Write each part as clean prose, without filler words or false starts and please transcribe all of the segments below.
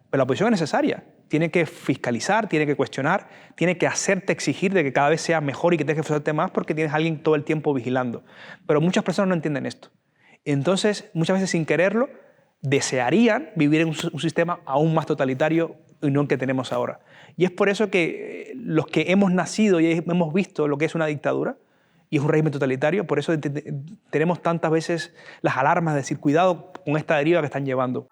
Pero la oposición es necesaria. Tiene que fiscalizar, tiene que cuestionar, tiene que hacerte exigir de que cada vez sea mejor y que tienes que esforzarte más porque tienes a alguien todo el tiempo vigilando. Pero muchas personas no entienden esto. Entonces, muchas veces sin quererlo, desearían vivir en un sistema aún más totalitario y no el que tenemos ahora. Y es por eso que los que hemos nacido y hemos visto lo que es una dictadura y es un régimen totalitario, por eso tenemos tantas veces las alarmas de decir cuidado con esta deriva que están llevando.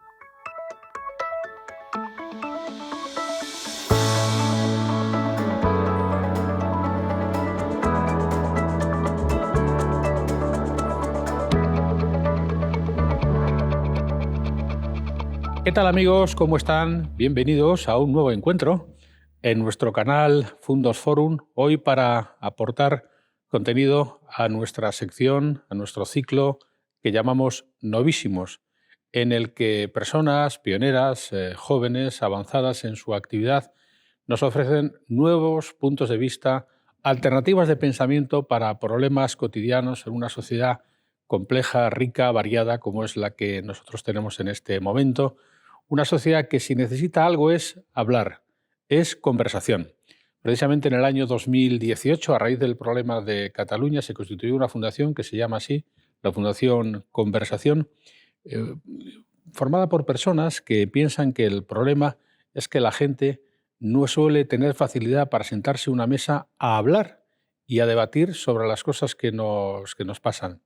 ¿Qué tal amigos? ¿Cómo están? Bienvenidos a un nuevo encuentro en nuestro canal Fundos Forum, hoy para aportar contenido a nuestra sección, a nuestro ciclo que llamamos Novísimos, en el que personas pioneras, jóvenes, avanzadas en su actividad, nos ofrecen nuevos puntos de vista, alternativas de pensamiento para problemas cotidianos en una sociedad compleja, rica, variada, como es la que nosotros tenemos en este momento. Una sociedad que si necesita algo es hablar, es conversación. Precisamente en el año 2018, a raíz del problema de Cataluña, se constituyó una fundación que se llama así, la Fundación Conversación, formada por personas que piensan que el problema es que la gente no suele tener facilidad para sentarse a una mesa a hablar y a debatir sobre las cosas que nos pasan.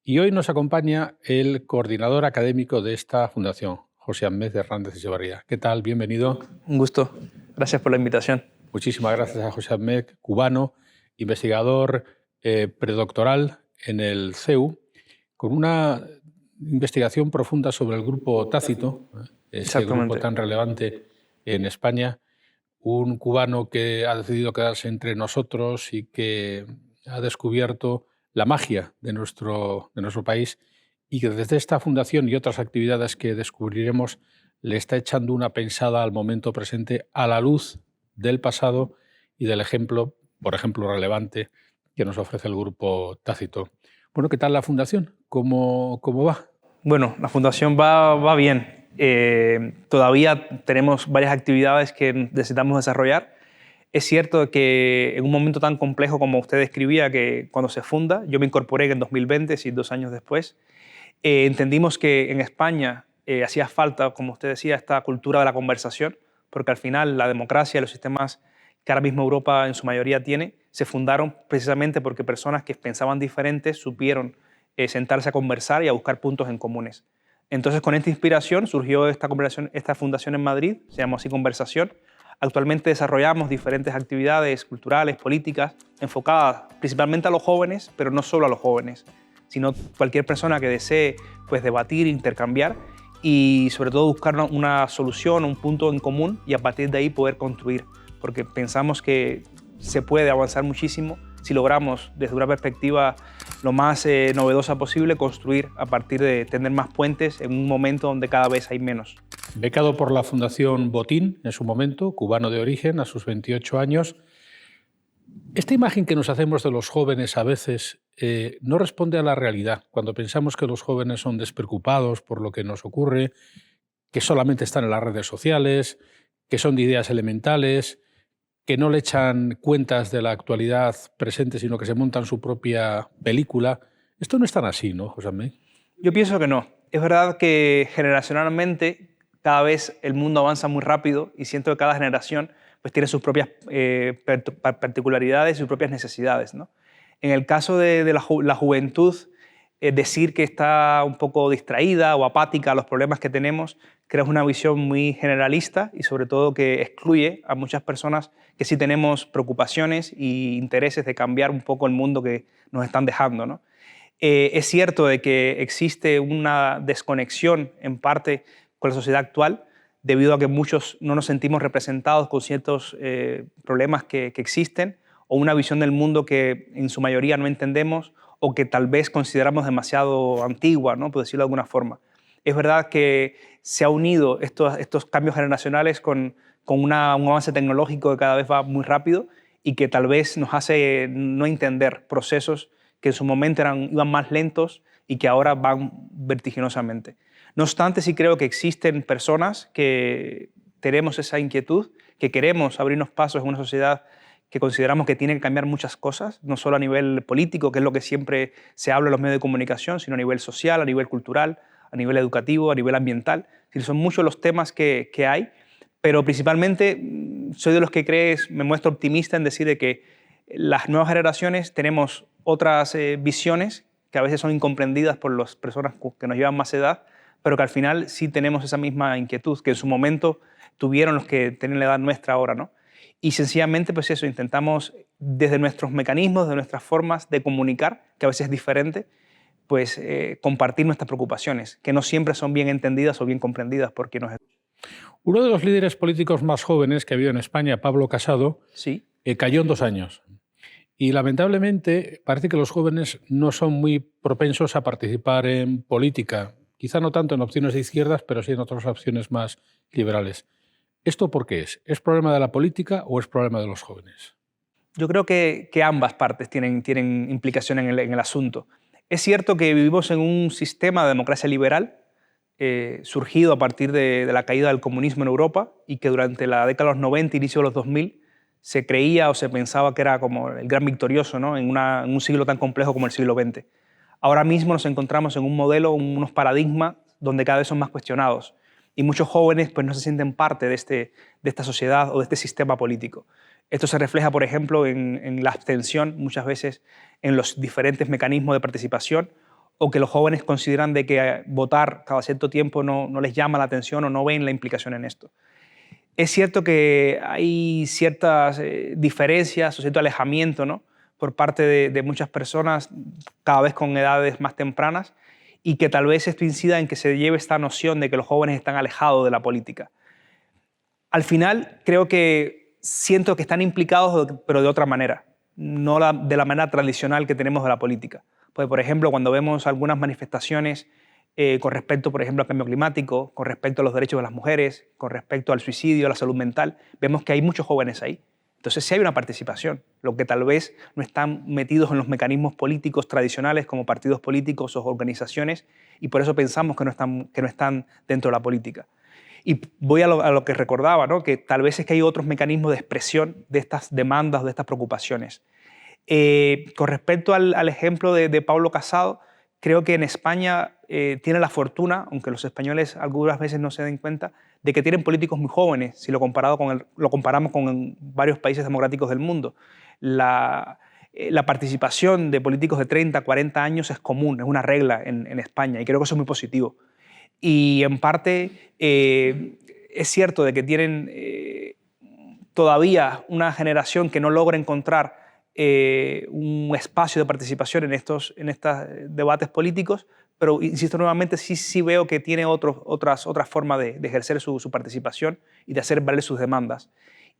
Y hoy nos acompaña el coordinador académico de esta fundación, José Ahmed Hernández Echevarría. ¿Qué tal? Bienvenido. Un gusto. Gracias por la invitación. Muchísimas gracias a José Ahmed, cubano, investigador predoctoral en el CEU, con una investigación profunda sobre el grupo Tácito, ese grupo tan relevante en España, un cubano que ha decidido quedarse entre nosotros y que ha descubierto la magia de nuestro país y que desde esta fundación y otras actividades que descubriremos le está echando una pensada al momento presente a la luz del pasado y del ejemplo, por ejemplo, relevante que nos ofrece el grupo Tácito. Bueno, ¿qué tal la fundación? ¿Cómo va? Bueno, la fundación va bien. Todavía tenemos varias actividades que necesitamos desarrollar. Es cierto que en un momento tan complejo como usted describía, que cuando se funda, yo me incorporé en 2020, sí, 2 años después, entendimos que en España hacía falta, como usted decía, esta cultura de la conversación, porque al final la democracia y los sistemas que ahora mismo Europa en su mayoría tiene, se fundaron precisamente porque personas que pensaban diferentes supieron sentarse a conversar y a buscar puntos en comunes. Entonces, con esta inspiración surgió esta fundación en Madrid, se llama así Conversación. Actualmente desarrollamos diferentes actividades culturales, políticas, enfocadas principalmente a los jóvenes, pero no solo a los jóvenes, sino cualquier persona que desee pues, debatir, intercambiar y sobre todo buscar una solución, un punto en común y a partir de ahí poder construir, porque pensamos que se puede avanzar muchísimo si logramos desde una perspectiva lo más novedosa posible construir a partir de tener más puentes en un momento donde cada vez hay menos. Becado por la Fundación Botín en su momento, cubano de origen, a sus 28 años, esta imagen que nos hacemos de los jóvenes a veces no responde a la realidad. Cuando pensamos que los jóvenes son despreocupados por lo que nos ocurre, que solamente están en las redes sociales, que son de ideas elementales, que no le echan cuentas de la actualidad presente, sino que se montan su propia película. Esto no es tan así, ¿no, José Ahmed? Yo pienso que no. Es verdad que generacionalmente cada vez el mundo avanza muy rápido y siento que cada generación pues, tiene sus propias particularidades y sus propias necesidades, ¿no? En el caso de la juventud, decir que está un poco distraída o apática a los problemas que tenemos, creo que es una visión muy generalista y sobre todo que excluye a muchas personas que sí tenemos preocupaciones e intereses de cambiar un poco el mundo que nos están dejando, ¿no? Es cierto de que existe una desconexión en parte con la sociedad actual debido a que muchos no nos sentimos representados con ciertos problemas que existen o una visión del mundo que en su mayoría no entendemos o que tal vez consideramos demasiado antigua, ¿no? Por decirlo de alguna forma. Es verdad que se ha unido estos cambios generacionales con un avance tecnológico que cada vez va muy rápido y que tal vez nos hace no entender procesos que en su momento iban más lentos y que ahora van vertiginosamente. No obstante, sí creo que existen personas que tenemos esa inquietud, que queremos abrirnos pasos en una sociedad que consideramos que tiene que cambiar muchas cosas, no solo a nivel político, que es lo que siempre se habla en los medios de comunicación, sino a nivel social, a nivel cultural, a nivel educativo, a nivel ambiental. Es decir, son muchos los temas que hay, pero principalmente soy de los que me muestro optimista en decir de que las nuevas generaciones tenemos otras visiones que a veces son incomprendidas por las personas que nos llevan más edad, pero que al final sí tenemos esa misma inquietud que en su momento tuvieron los que tienen la edad nuestra ahora, ¿no? Y sencillamente, pues eso, intentamos desde nuestros mecanismos, desde nuestras formas de comunicar, que a veces es diferente, pues compartir nuestras preocupaciones, que no siempre son bien entendidas o bien comprendidas por quien nos escucha. Uno de los líderes políticos más jóvenes que ha habido en España, Pablo Casado, sí. Cayó en 2 años. Y lamentablemente parece que los jóvenes no son muy propensos a participar en política, quizá no tanto en opciones de izquierdas, pero sí en otras opciones más liberales. ¿Esto por qué es? ¿Es problema de la política o es problema de los jóvenes? Yo creo que ambas partes tienen implicación en el asunto. Es cierto que vivimos en un sistema de democracia liberal surgido a partir de la caída del comunismo en Europa y que durante la década de los 90, inicio de los 2000, se creía o se pensaba que era como el gran victorioso, ¿no? en un siglo tan complejo como el siglo XX. Ahora mismo nos encontramos en un modelo, unos paradigmas donde cada vez son más cuestionados y muchos jóvenes pues, no se sienten parte de esta sociedad o de este sistema político. Esto se refleja, por ejemplo, en la abstención, muchas veces en los diferentes mecanismos de participación, o que los jóvenes consideran de que votar cada cierto tiempo no les llama la atención o no ven la implicación en esto. Es cierto que hay ciertas diferencias o cierto alejamiento, ¿no? por parte de muchas personas, cada vez con edades más tempranas, y que tal vez esto incida en que se lleve esta noción de que los jóvenes están alejados de la política. Al final, siento que están implicados, pero de otra manera, no de la manera tradicional que tenemos de la política. Pues, por ejemplo, cuando vemos algunas manifestaciones con respecto, por ejemplo, al cambio climático, con respecto a los derechos de las mujeres, con respecto al suicidio, a la salud mental, vemos que hay muchos jóvenes ahí. Entonces sí hay una participación, lo que tal vez no están metidos en los mecanismos políticos tradicionales como partidos políticos o organizaciones, y por eso pensamos que no están dentro de la política. Y voy a lo que recordaba, ¿no? que tal vez es que hay otros mecanismos de expresión de estas demandas, de estas preocupaciones. Con respecto al ejemplo de Pablo Casado, creo que en España tiene la fortuna, aunque los españoles algunas veces no se den cuenta, de que tienen políticos muy jóvenes, si lo comparamos con varios países democráticos del mundo. La participación de políticos de 30, 40 años es común, es una regla en España, y creo que eso es muy positivo. Y en parte es cierto de que tienen todavía una generación que no logra encontrar un espacio de participación en estos debates políticos, pero insisto nuevamente, sí veo que tiene otras formas de ejercer su participación y de hacer valer sus demandas.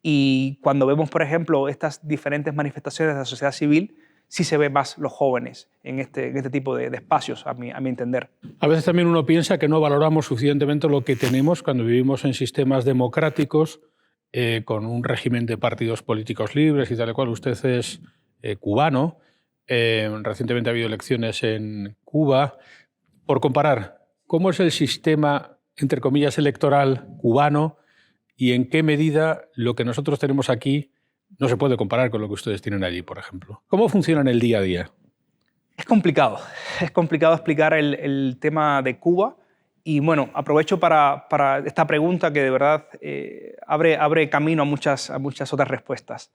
Y cuando vemos, por ejemplo, estas diferentes manifestaciones de la sociedad civil, sí se ve más los jóvenes en este tipo de espacios, a mi entender. A veces también uno piensa que no valoramos suficientemente lo que tenemos cuando vivimos en sistemas democráticos, con un régimen de partidos políticos libres y tal y cual. Usted es cubano, recientemente ha habido elecciones en Cuba. Por comparar, ¿cómo es el sistema, entre comillas, electoral cubano y en qué medida lo que nosotros tenemos aquí no se puede comparar con lo que ustedes tienen allí, por ejemplo? ¿Cómo funciona en el día a día? Es complicado explicar el tema de Cuba. Y bueno, aprovecho para esta pregunta que de verdad abre camino a muchas otras respuestas.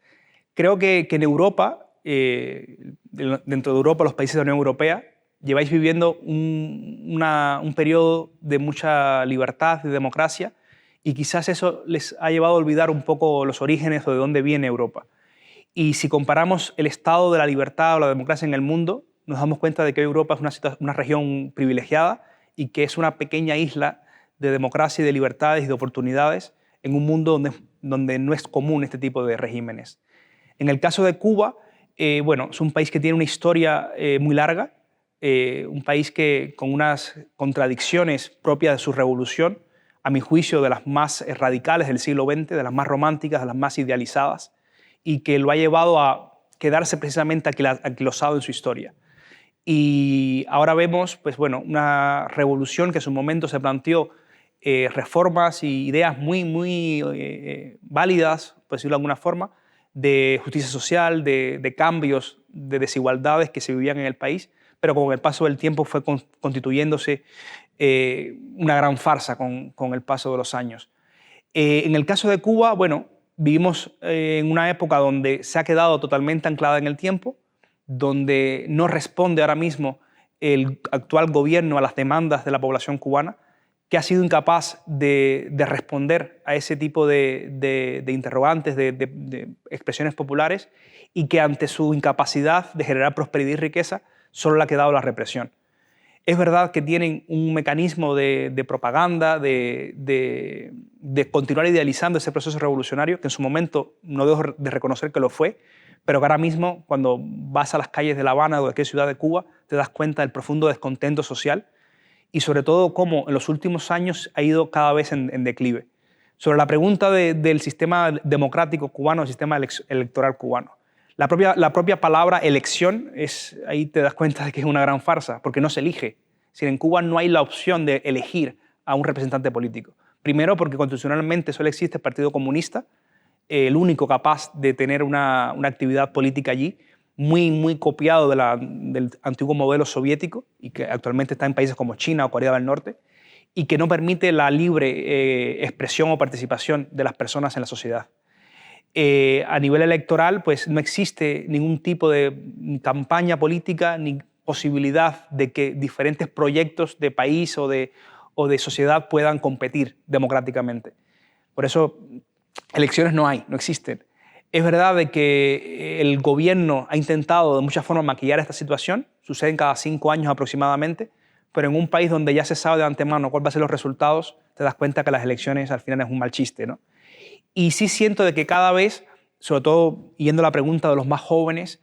Creo que en Europa, dentro de Europa, los países de la Unión Europea, lleváis viviendo un periodo de mucha libertad, de democracia, y quizás eso les ha llevado a olvidar un poco los orígenes o de dónde viene Europa. Y si comparamos el estado de la libertad o la democracia en el mundo, nos damos cuenta de que Europa es una región privilegiada y que es una pequeña isla de democracia y de libertades y de oportunidades en un mundo donde no es común este tipo de regímenes. En el caso de Cuba, bueno, es un país que tiene una historia muy larga, un país con unas contradicciones propias de su revolución, a mi juicio de las más radicales del siglo XX, de las más románticas, de las más idealizadas, y que lo ha llevado a quedarse precisamente anquilosado en su historia. Y ahora vemos pues, bueno, una revolución que en su momento se planteó reformas y ideas muy válidas, por decirlo de alguna forma, de justicia social, de cambios, de desigualdades que se vivían en el país, pero con el paso del tiempo fue constituyéndose una gran farsa con el paso de los años. En el caso de Cuba, bueno, vivimos en una época donde se ha quedado totalmente anclada en el tiempo, donde no responde ahora mismo el actual gobierno a las demandas de la población cubana, que ha sido incapaz de responder a ese tipo de interrogantes, de expresiones populares, y que ante su incapacidad de generar prosperidad y riqueza solo le ha quedado la represión. Es verdad que tienen un mecanismo de propaganda, de continuar idealizando ese proceso revolucionario, que en su momento no dejo de reconocer que lo fue, pero que ahora mismo, cuando vas a las calles de La Habana o de cualquier ciudad de Cuba, te das cuenta del profundo descontento social y sobre todo cómo en los últimos años ha ido cada vez en declive. Sobre la pregunta del sistema democrático cubano, el sistema electoral cubano. La propia palabra elección, ahí te das cuenta de que es una gran farsa, porque no se elige. Si en Cuba no hay la opción de elegir a un representante político. Primero, porque constitucionalmente solo existe el Partido Comunista, el único capaz de tener una actividad política allí, muy copiado del antiguo modelo soviético y que actualmente está en países como China o Corea del Norte, y que no permite la libre expresión o participación de las personas en la sociedad. A nivel electoral, pues no existe ningún tipo de campaña política ni posibilidad de que diferentes proyectos de país o de sociedad puedan competir democráticamente. Por eso, elecciones no existen. Es verdad de que el gobierno ha intentado de muchas formas maquillar esta situación, suceden cada 5 años aproximadamente, pero en un país donde ya se sabe de antemano cuáles van a ser los resultados, te das cuenta que las elecciones al final es un mal chiste, ¿no? Y sí siento de que cada vez, sobre todo yendo a la pregunta de los más jóvenes,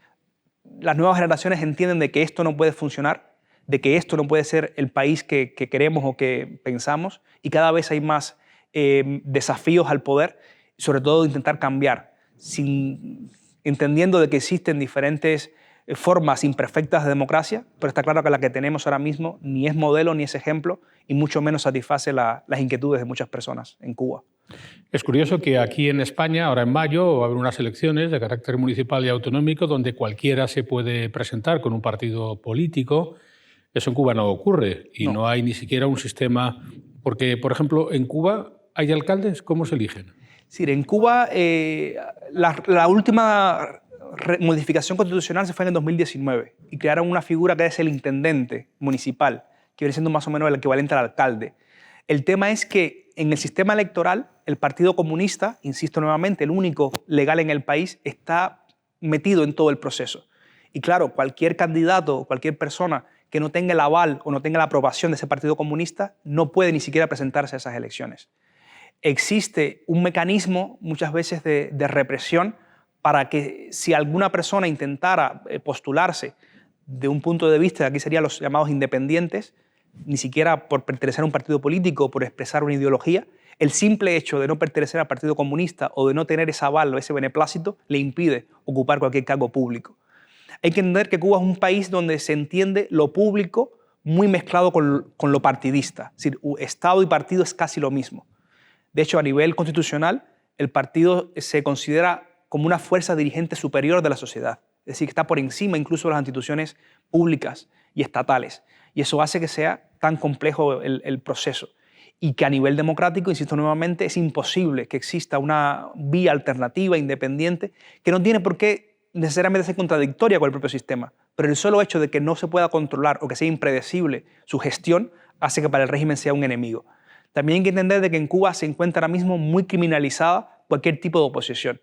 las nuevas generaciones entienden de que esto no puede funcionar, de que esto no puede ser el país que queremos o que pensamos, y cada vez hay más desafíos al poder, sobre todo de intentar cambiar, entendiendo de que existen diferentes formas imperfectas de democracia, pero está claro que la que tenemos ahora mismo ni es modelo ni es ejemplo y mucho menos satisface las inquietudes de muchas personas en Cuba. Es curioso que aquí en España, ahora en mayo, va a haber unas elecciones de carácter municipal y autonómico donde cualquiera se puede presentar con un partido político. Eso en Cuba no ocurre y no hay ni siquiera un sistema... Porque, por ejemplo, en Cuba hay alcaldes, ¿cómo se eligen? Sí, en Cuba la última modificación constitucional se fue en el 2019 y crearon una figura que es el intendente municipal, que viene siendo más o menos el equivalente al alcalde. El tema es que en el sistema electoral el Partido Comunista, insisto nuevamente, el único legal en el país, está metido en todo el proceso. Y claro, cualquier candidato o cualquier persona que no tenga el aval o no tenga la aprobación de ese Partido Comunista no puede ni siquiera presentarse a esas elecciones. Existe un mecanismo muchas veces de represión para que si alguna persona intentara postularse de un punto de vista, aquí serían los llamados independientes, ni siquiera por pertenecer a un partido político o por expresar una ideología, el simple hecho de no pertenecer al Partido Comunista o de no tener ese aval o ese beneplácito le impide ocupar cualquier cargo público. Hay que entender que Cuba es un país donde se entiende lo público muy mezclado con lo partidista. Es decir, Estado y partido es casi lo mismo. De hecho, a nivel constitucional, el partido se considera como una fuerza dirigente superior de la sociedad. Es decir, que está por encima incluso de las instituciones públicas y estatales. Y eso hace que sea tan complejo el proceso. Y que a nivel democrático, insisto nuevamente, es imposible que exista una vía alternativa, independiente, que no tiene por qué necesariamente ser contradictoria con el propio sistema. Pero el solo hecho de que no se pueda controlar o que sea impredecible su gestión hace que para el régimen sea un enemigo. También hay que entender de que en Cuba se encuentra ahora mismo muy criminalizada cualquier tipo de oposición,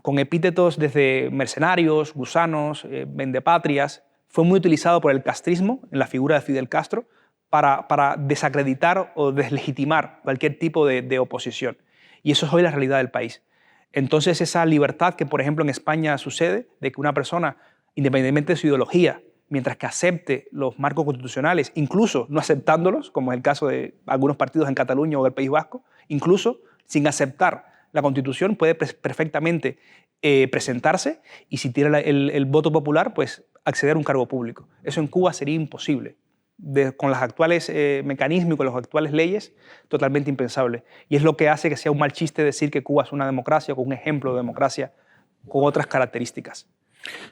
con epítetos desde mercenarios, gusanos, vendepatrias. Fue muy utilizado por el castrismo, en la figura de Fidel Castro, para desacreditar o deslegitimar cualquier tipo de oposición. Y eso es hoy la realidad del país. Entonces, esa libertad que, por ejemplo, en España sucede, de que una persona, independientemente de su ideología, mientras que acepte los marcos constitucionales, incluso no aceptándolos, como es el caso de algunos partidos en Cataluña o el País Vasco, incluso sin aceptar la Constitución puede perfectamente presentarse y si tiene el voto popular, pues acceder a un cargo público. Eso en Cuba sería imposible. con los actuales mecanismos y con las actuales leyes, totalmente impensable. Y es lo que hace que sea un mal chiste decir que Cuba es una democracia, con un ejemplo de democracia con otras características.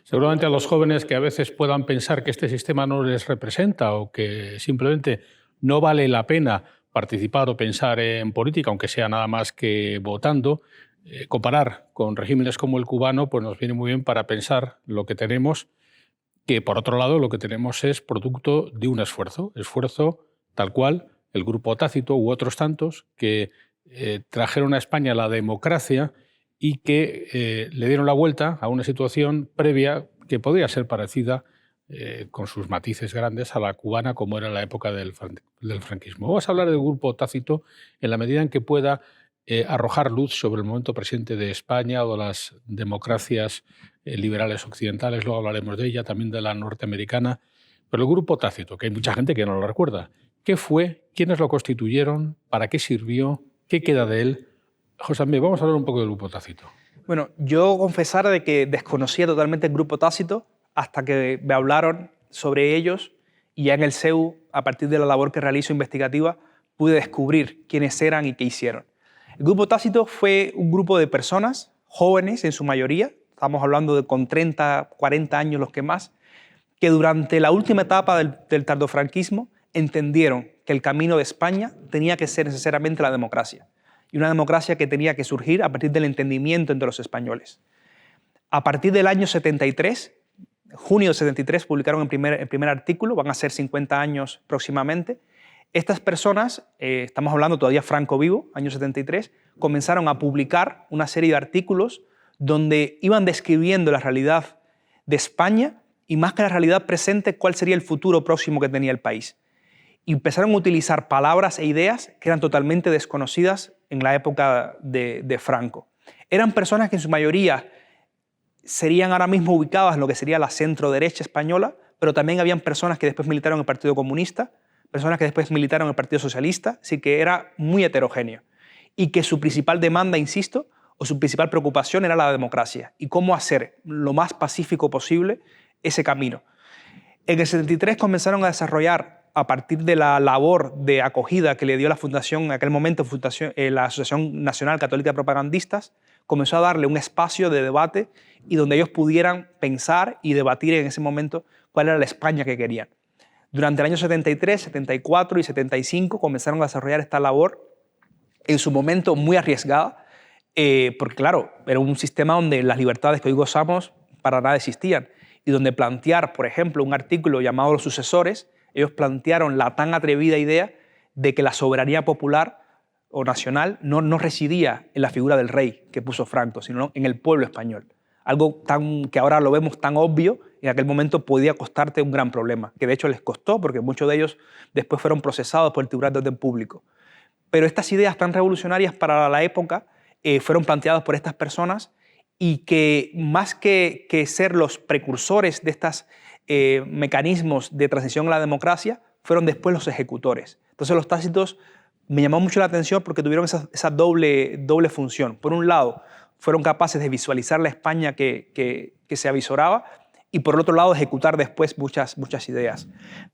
Seguramente a los jóvenes que a veces puedan pensar que este sistema no les representa o que simplemente no vale la pena participar o pensar en política, aunque sea nada más que votando, comparar con regímenes como el cubano pues nos viene muy bien para pensar lo que tenemos, que por otro lado lo que tenemos es producto de un esfuerzo tal cual el Grupo Tácito u otros tantos que trajeron a España la democracia y que le dieron la vuelta a una situación previa que podía ser parecida, con sus matices grandes, a la cubana, como era la época del franquismo. Vamos a hablar del Grupo Tácito en la medida en que pueda arrojar luz sobre el momento presente de España o de las democracias liberales occidentales. Luego hablaremos de ella, también de la norteamericana. Pero el Grupo Tácito, que hay mucha gente que no lo recuerda, ¿qué fue? ¿Quiénes lo constituyeron? ¿Para qué sirvió? ¿Qué queda de él? José Andrés, vamos a hablar un poco del Grupo Tácito. Bueno, yo confesar de que desconocía totalmente el Grupo Tácito hasta que me hablaron sobre ellos y ya en el CEU, a partir de la labor que realizo investigativa, pude descubrir quiénes eran y qué hicieron. El Grupo Tácito fue un grupo de personas, jóvenes en su mayoría, estamos hablando de con 30, 40 años los que más, que durante la última etapa del tardofranquismo entendieron que el camino de España tenía que ser necesariamente la democracia. Y una democracia que tenía que surgir a partir del entendimiento entre los españoles. A partir del año 73, junio de 73, publicaron el primer artículo, van a ser 50 años próximamente. Estas personas, estamos hablando todavía Franco vivo, año 73, comenzaron a publicar una serie de artículos donde iban describiendo la realidad de España y más que la realidad presente, cuál sería el futuro próximo que tenía el país. Y empezaron a utilizar palabras e ideas que eran totalmente desconocidas en la época de Franco. Eran personas que en su mayoría serían ahora mismo ubicadas en lo que sería la centro-derecha española, pero también habían personas que después militaron en el Partido Comunista, personas que después militaron en el Partido Socialista, así que era muy heterogéneo. Y que su principal demanda, insisto, o su principal preocupación era la democracia y cómo hacer lo más pacífico posible ese camino. En el 73 comenzaron a desarrollar, a partir de la labor de acogida que le dio la fundación, en aquel momento la Asociación Nacional Católica de Propagandistas, comenzó a darle un espacio de debate y donde ellos pudieran pensar y debatir en ese momento cuál era la España que querían. Durante el año 73, 74 y 75 comenzaron a desarrollar esta labor, en su momento muy arriesgada, porque claro, era un sistema donde las libertades que hoy gozamos para nada existían y donde plantear, por ejemplo, un artículo llamado Los Sucesores, ellos plantearon la tan atrevida idea de que la soberanía popular o nacional no residía en la figura del rey que puso Franco, sino en el pueblo español. Algo que ahora lo vemos tan obvio, en aquel momento podía costarte un gran problema, que de hecho les costó porque muchos de ellos después fueron procesados por el Tribunal de Orden Público. Pero estas ideas tan revolucionarias para la época fueron planteadas por estas personas y que más que ser los precursores de estos mecanismos de transición a la democracia, fueron después los ejecutores. Entonces los Tácitos me llamó mucho la atención porque tuvieron esa doble función. Por un lado, fueron capaces de visualizar la España que se avisoraba y por otro lado ejecutar después muchas ideas.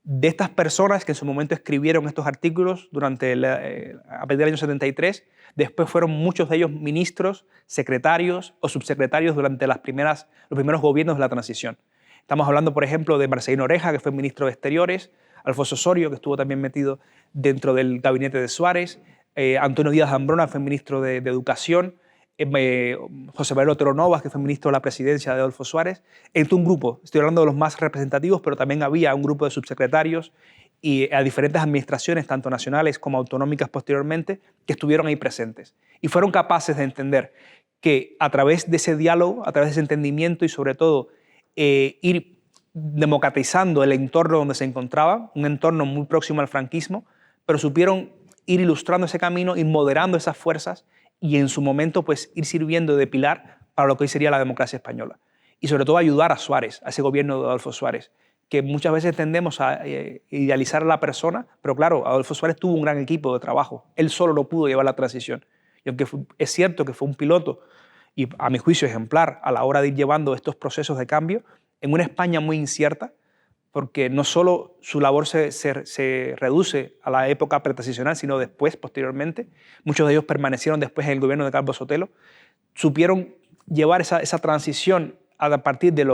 De estas personas que en su momento escribieron estos artículos a partir del año 73, después fueron muchos de ellos ministros, secretarios o subsecretarios durante los primeros gobiernos de la transición. Estamos hablando, por ejemplo, de Marcelino Oreja, que fue ministro de Exteriores, Alfonso Osorio, que estuvo también metido dentro del gabinete de Suárez, Antonio Díaz Ambrona fue ministro de Educación, José Manuel Otero Novas, que fue ministro de la presidencia de Adolfo Suárez, entre un grupo, estoy hablando de los más representativos, pero también había un grupo de subsecretarios y a diferentes administraciones, tanto nacionales como autonómicas posteriormente, que estuvieron ahí presentes. Y fueron capaces de entender que a través de ese diálogo, a través de ese entendimiento y sobre todo ir democratizando el entorno donde se encontraban, un entorno muy próximo al franquismo, pero supieron ir ilustrando ese camino, ir moderando esas fuerzas y en su momento pues ir sirviendo de pilar para lo que hoy sería la democracia española. Y sobre todo ayudar a Suárez, a ese gobierno de Adolfo Suárez, que muchas veces tendemos a idealizar a la persona, pero claro, Adolfo Suárez tuvo un gran equipo de trabajo, él solo no pudo llevar la transición. Y aunque es cierto que fue un piloto, y a mi juicio ejemplar, a la hora de ir llevando estos procesos de cambio, en una España muy incierta, porque no solo su labor se reduce a la época pretransicional, sino después, posteriormente. Muchos de ellos permanecieron después en el gobierno de Carlos Sotelo. Supieron llevar esa transición a partir de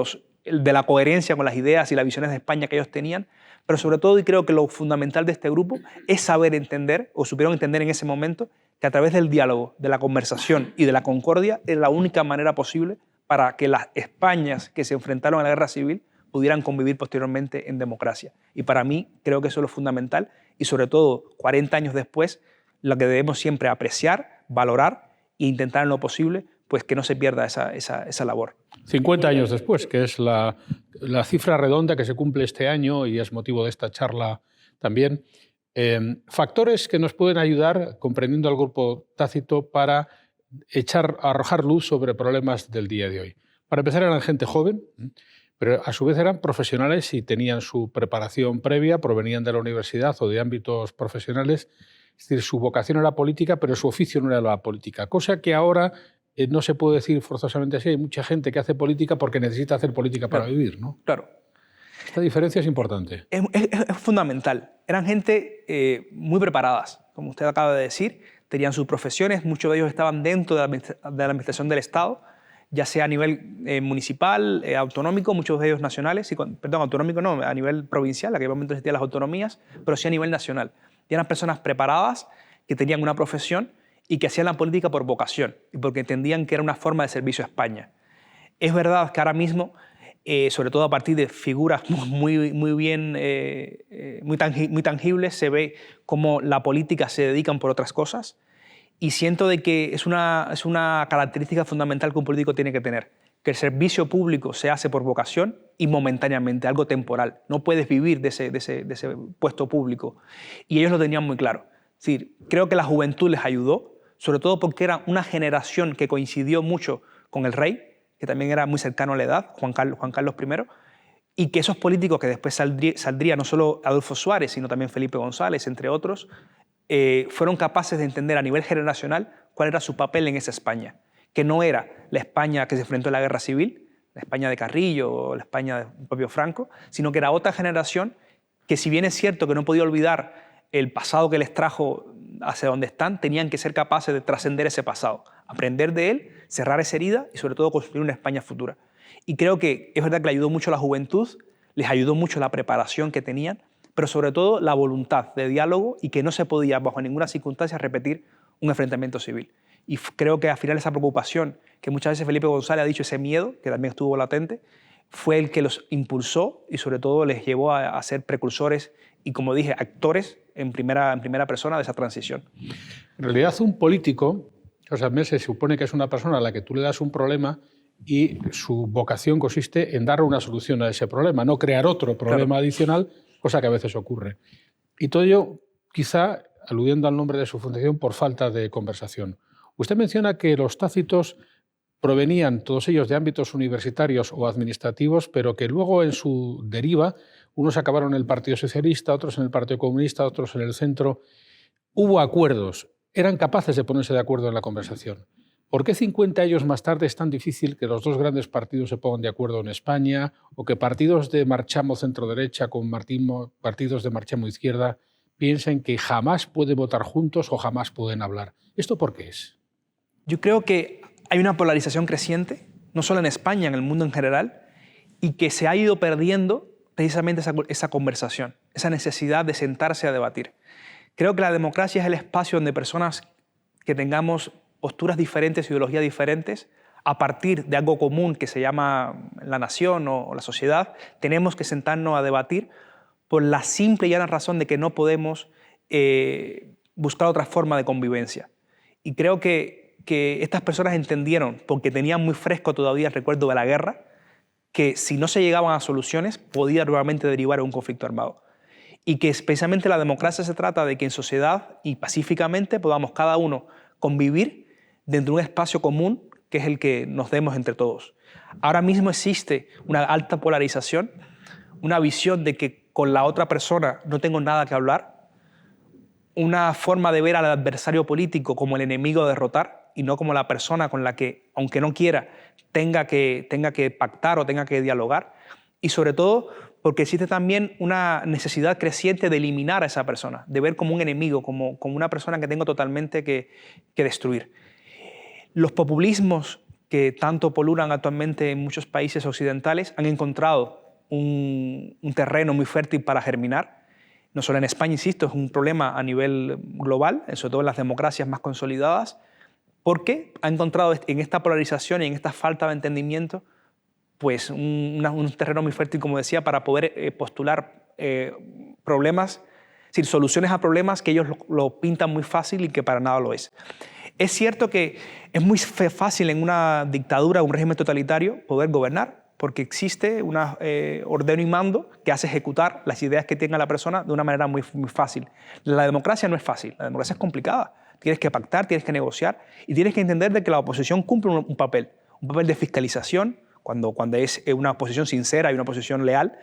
la coherencia con las ideas y las visiones de España que ellos tenían, pero sobre todo, y creo que lo fundamental de este grupo, es saber entender, o supieron entender en ese momento, que a través del diálogo, de la conversación y de la concordia es la única manera posible para que las Españas que se enfrentaron a la guerra civil pudieran convivir posteriormente en democracia. Y para mí creo que eso es lo fundamental y sobre todo 40 años después lo que debemos siempre apreciar, valorar e intentar en lo posible pues que no se pierda esa labor. 50 años después, que es la cifra redonda que se cumple este año y es motivo de esta charla también. Factores que nos pueden ayudar, comprendiendo al grupo Tácito, para arrojar luz sobre problemas del día de hoy. Para empezar, eran gente joven, pero a su vez eran profesionales y tenían su preparación previa, provenían de la universidad o de ámbitos profesionales. Es decir, su vocación era política, pero su oficio no era la política, cosa que ahora no se puede decir forzosamente así. Hay mucha gente que hace política porque necesita hacer política para vivir, ¿no? Claro. Esta diferencia es importante. Es fundamental. Eran gente muy preparadas, como usted acaba de decir. Tenían sus profesiones, muchos de ellos estaban dentro de la administración del Estado, ya sea a nivel municipal, autonómico, muchos de ellos nacionales, perdón, autonómico no, a nivel provincial, a aquel momento existían las autonomías, pero sí a nivel nacional. Y eran personas preparadas que tenían una profesión y que hacían la política por vocación y porque entendían que era una forma de servicio a España. Es verdad que ahora mismo, sobre todo a partir de figuras muy tangibles, se ve cómo la política se dedican por otras cosas. Y siento de que es una característica fundamental que un político tiene que tener, que el servicio público se hace por vocación y momentáneamente, algo temporal. No puedes vivir de ese puesto público. Y ellos lo tenían muy claro. Es decir, creo que la juventud les ayudó, sobre todo porque era una generación que coincidió mucho con el rey, que también era muy cercano a la edad, Juan Carlos I, y que esos políticos que después saldría no solo Adolfo Suárez, sino también Felipe González, entre otros, fueron capaces de entender a nivel generacional cuál era su papel en esa España, que no era la España que se enfrentó a la guerra civil, la España de Carrillo o la España del propio Franco, sino que era otra generación que, si bien es cierto que no podía olvidar el pasado que les trajo hacia donde están, tenían que ser capaces de trascender ese pasado, aprender de él, cerrar esa herida y sobre todo construir una España futura. Y creo que es verdad que le ayudó mucho la juventud, les ayudó mucho la preparación que tenían, pero sobre todo la voluntad de diálogo y que no se podía bajo ninguna circunstancia repetir un enfrentamiento civil. Y creo que al final esa preocupación que muchas veces Felipe González ha dicho, ese miedo que también estuvo latente, fue el que los impulsó y sobre todo les llevó a ser precursores y, como dije, actores en primera persona de esa transición. En realidad, un político, o sea, se supone que es una persona a la que tú le das un problema y su vocación consiste en dar una solución a ese problema, no crear otro problema adicional, cosa que a veces ocurre. Y todo ello, quizá, aludiendo al nombre de su fundación, por falta de conversación. Usted menciona que los Tácitos provenían todos ellos de ámbitos universitarios o administrativos, pero que luego en su deriva, unos acabaron en el Partido Socialista, otros en el Partido Comunista, otros en el centro. Hubo acuerdos, eran capaces de ponerse de acuerdo en la conversación. ¿Por qué 50 años más tarde es tan difícil que los dos grandes partidos se pongan de acuerdo en España o que partidos de marchamo centro-derecha con partidos de marchamo izquierda piensen que jamás pueden votar juntos o jamás pueden hablar? ¿Esto por qué es? Yo creo que hay una polarización creciente, no solo en España, en el mundo en general, y que se ha ido perdiendo precisamente esa conversación, esa necesidad de sentarse a debatir. Creo que la democracia es el espacio donde personas que tengamos posturas diferentes, ideologías diferentes, a partir de algo común que se llama la nación o la sociedad, tenemos que sentarnos a debatir por la simple y llana razón de que no podemos buscar otra forma de convivencia. Y creo que estas personas entendieron, porque tenían muy fresco todavía el recuerdo de la guerra, que si no se llegaban a soluciones podía nuevamente derivar en un conflicto armado. Y que especialmente la democracia se trata de que en sociedad y pacíficamente podamos cada uno convivir dentro de un espacio común que es el que nos demos entre todos. Ahora mismo existe una alta polarización, una visión de que con la otra persona no tengo nada que hablar, una forma de ver al adversario político como el enemigo a derrotar y no como la persona con la que, aunque no quiera, tenga que pactar o tenga que dialogar. Y sobre todo porque existe también una necesidad creciente de eliminar a esa persona, de ver como un enemigo, como una persona que tengo totalmente que destruir. Los populismos que tanto polulan actualmente en muchos países occidentales han encontrado un terreno muy fértil para germinar. No solo en España, insisto, es un problema a nivel global, sobre todo en las democracias más consolidadas, porque ha encontrado en esta polarización y en esta falta de entendimiento pues un terreno muy fértil, como decía, para poder postular problemas, es decir, soluciones a problemas que ellos lo pintan muy fácil y que para nada lo es. Es cierto que es muy fácil en una dictadura, un régimen totalitario, poder gobernar, porque existe una orden y mando que hace ejecutar las ideas que tenga la persona de una manera muy fácil. La democracia no es fácil, la democracia es complicada. Tienes que pactar, tienes que negociar y tienes que entender de que la oposición cumple un papel de fiscalización, cuando es una oposición sincera y una oposición leal.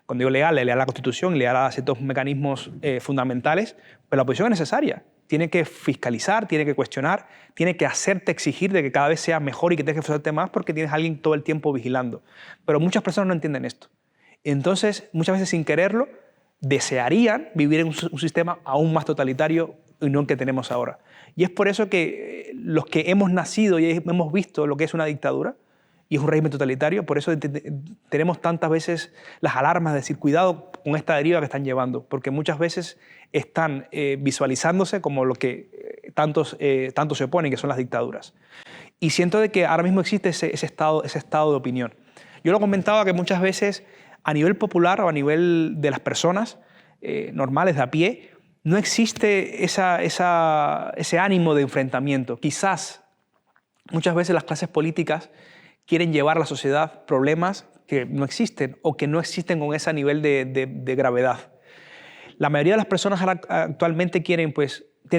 Cuando digo leal, leal a la Constitución, leal a ciertos mecanismos fundamentales, pero la oposición es necesaria. Tiene que fiscalizar, tiene que cuestionar, tiene que hacerte exigir de que cada vez sea mejor y que tengas que esforzarte más porque tienes a alguien todo el tiempo vigilando. Pero muchas personas no entienden esto. Entonces, muchas veces sin quererlo, desearían vivir en un sistema aún más totalitario y no el que tenemos ahora. Y es por eso que los que hemos nacido y hemos visto lo que es una dictadura y es un régimen totalitario, por eso tenemos tantas veces las alarmas de decir cuidado con esta deriva que están llevando, porque muchas veces están visualizándose como lo que tanto se oponen, que son las dictaduras. Y siento de que ahora mismo existe ese estado de opinión. Yo lo comentaba que muchas veces a nivel popular o a nivel de las personas normales de a pie, no existe ese ánimo de enfrentamiento. Quizás muchas veces las clases políticas quieren llevar a la sociedad problemas que no existen o que no existen con ese nivel de gravedad. La mayoría de las personas actualmente tienen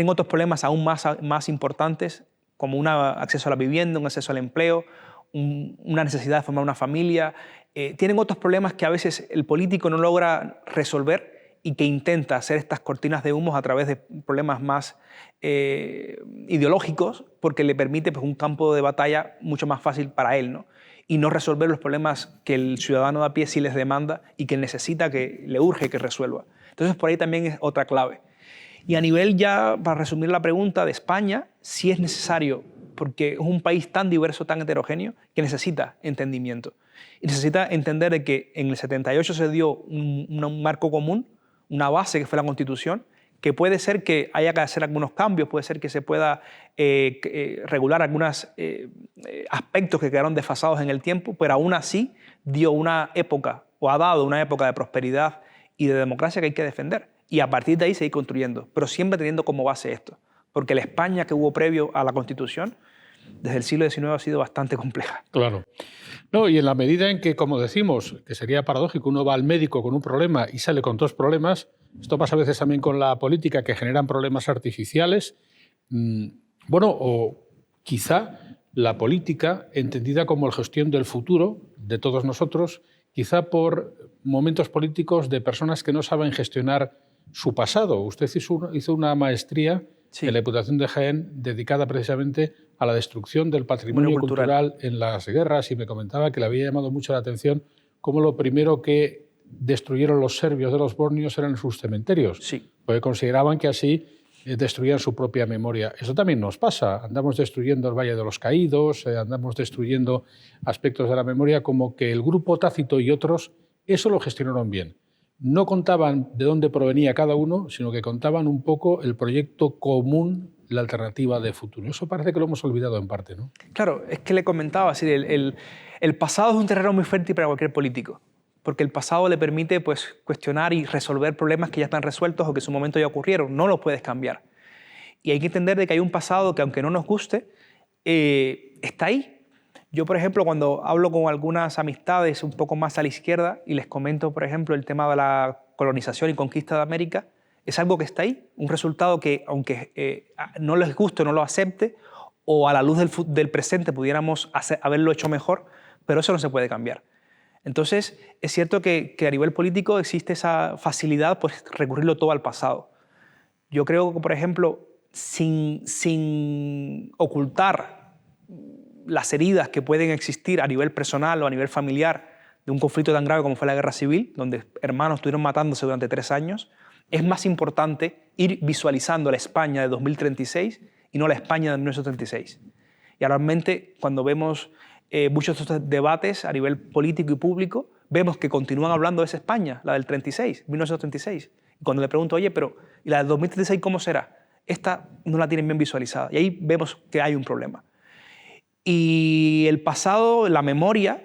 otros problemas aún más importantes, como un acceso a la vivienda, un acceso al empleo, una necesidad de formar una familia. Tienen otros problemas que a veces el político no logra resolver y que intenta hacer estas cortinas de humo a través de problemas más ideológicos, porque le permite un campo de batalla mucho más fácil para él, ¿no? Y no resolver los problemas que el ciudadano de a pie sí les demanda y que necesita, que le urge que resuelva. Entonces, por ahí también es otra clave. Y a nivel ya, para resumir la pregunta, de España, sí es necesario, porque es un país tan diverso, tan heterogéneo, que necesita entendimiento. Y necesita entender de que en el 78 se dio un marco común, una base que fue la Constitución, que puede ser que haya que hacer algunos cambios, puede ser que se pueda regular algunos aspectos que quedaron desfasados en el tiempo, pero aún así dio una época, o ha dado una época de prosperidad y de democracia que hay que defender. Y a partir de ahí seguir construyendo, pero siempre teniendo como base esto. Porque la España que hubo previo a la Constitución, desde el siglo XIX ha sido bastante compleja. Claro. No, y en la medida en que, como decimos, que sería paradójico, uno va al médico con un problema y sale con dos problemas, esto pasa a veces también con la política, que generan problemas artificiales. Bueno, o quizá la política, entendida como la gestión del futuro de todos nosotros, quizá por momentos políticos de personas que no saben gestionar su pasado. Usted hizo una maestría en la Diputación de Jaén dedicada precisamente a la destrucción del patrimonio cultural en las guerras, y me comentaba que le había llamado mucho la atención cómo lo primero que destruyeron los serbios de los bosnios eran sus cementerios, porque consideraban que así destruían su propia memoria. Eso también nos pasa. Andamos destruyendo el Valle de los Caídos, andamos destruyendo aspectos de la memoria, como que el grupo Tácito y otros eso lo gestionaron bien. No contaban de dónde provenía cada uno, sino que contaban un poco el proyecto común, la alternativa de futuro. Eso parece que lo hemos olvidado en parte, ¿no? Claro, es que le comentaba, el pasado es un terreno muy fértil para cualquier político, porque el pasado le permite cuestionar y resolver problemas que ya están resueltos o que en su momento ya ocurrieron. No los puedes cambiar. Y hay que entender de que hay un pasado que, aunque no nos guste, está ahí. Yo, por ejemplo, cuando hablo con algunas amistades un poco más a la izquierda y les comento, por ejemplo, el tema de la colonización y conquista de América, es algo que está ahí, un resultado que, aunque no les guste, no lo acepte, o a la luz del presente pudiéramos haberlo hecho mejor, pero eso no se puede cambiar. Entonces, es cierto que a nivel político existe esa facilidad por recurrirlo todo al pasado. Yo creo que, por ejemplo, sin ocultar las heridas que pueden existir a nivel personal o a nivel familiar de un conflicto tan grave como fue la guerra civil, donde hermanos estuvieron matándose durante 3 años, es más importante ir visualizando la España de 2036 y no la España de 1936. Y realmente, cuando vemos muchos de estos debates a nivel político y público, vemos que continúan hablando de esa España, la del 36, 1936. Y cuando le pregunto, oye, pero ¿y la del 2036 cómo será? Esta no la tienen bien visualizada. Y ahí vemos que hay un problema. Y el pasado, la memoria,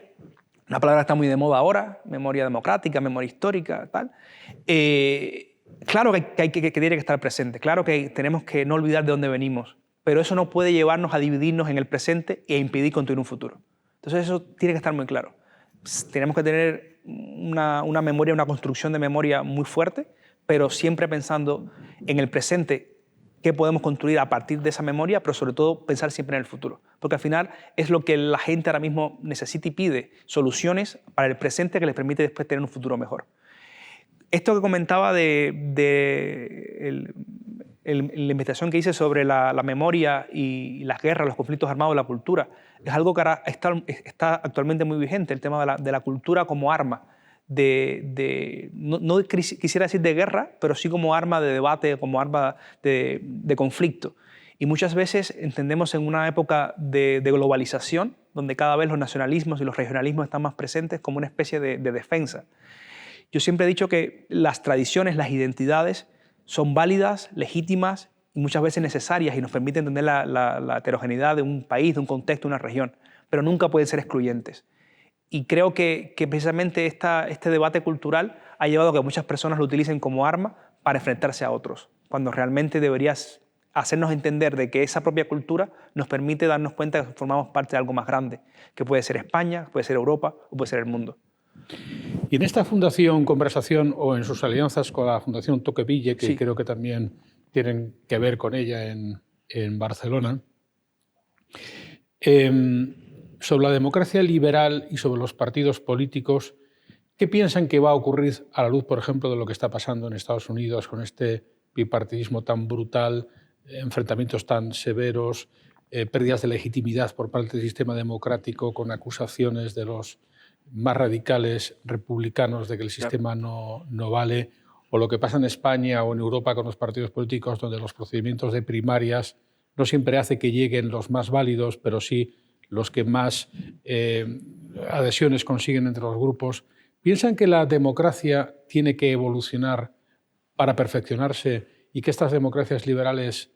la palabra está muy de moda ahora, memoria democrática, memoria histórica, tal. Claro que tiene que estar presente, claro que tenemos que no olvidar de dónde venimos, pero eso no puede llevarnos a dividirnos en el presente e impedir construir un futuro. Entonces eso tiene que estar muy claro. Tenemos que tener una memoria, una construcción de memoria muy fuerte, pero siempre pensando en el presente, qué podemos construir a partir de esa memoria, pero sobre todo pensar siempre en el futuro. Porque al final es lo que la gente ahora mismo necesita y pide, soluciones para el presente que les permite después tener un futuro mejor. Esto que comentaba de la investigación que hice sobre la memoria y las guerras, los conflictos armados, la cultura, es algo que ahora está actualmente muy vigente, el tema de la cultura como arma. No quisiera decir de guerra, pero sí como arma de debate, como arma de conflicto. Y muchas veces entendemos en una época de globalización, donde cada vez los nacionalismos y los regionalismos están más presentes, como una especie de defensa. Yo siempre he dicho que las tradiciones, las identidades son válidas, legítimas y muchas veces necesarias y nos permiten entender la heterogeneidad de un país, de un contexto, de una región, pero nunca pueden ser excluyentes. Y creo que precisamente este debate cultural ha llevado a que muchas personas lo utilicen como arma para enfrentarse a otros, cuando realmente deberías hacernos entender de que esa propia cultura nos permite darnos cuenta que formamos parte de algo más grande, que puede ser España, puede ser Europa o puede ser el mundo. Y en esta Fundación Conversación o en sus alianzas con la Fundación Toqueville, que sí, creo que también tienen que ver con ella en Barcelona, sobre la democracia liberal y sobre los partidos políticos, ¿qué piensan que va a ocurrir a la luz, por ejemplo, de lo que está pasando en Estados Unidos con este bipartidismo tan brutal, enfrentamientos tan severos, pérdidas de legitimidad por parte del sistema democrático con acusaciones de los más radicales republicanos de que el sistema no vale, o lo que pasa en España o en Europa con los partidos políticos, donde los procedimientos de primarias no siempre hace que lleguen los más válidos, pero sí los que más adhesiones consiguen entre los grupos? ¿Piensan que la democracia tiene que evolucionar para perfeccionarse y que estas democracias liberales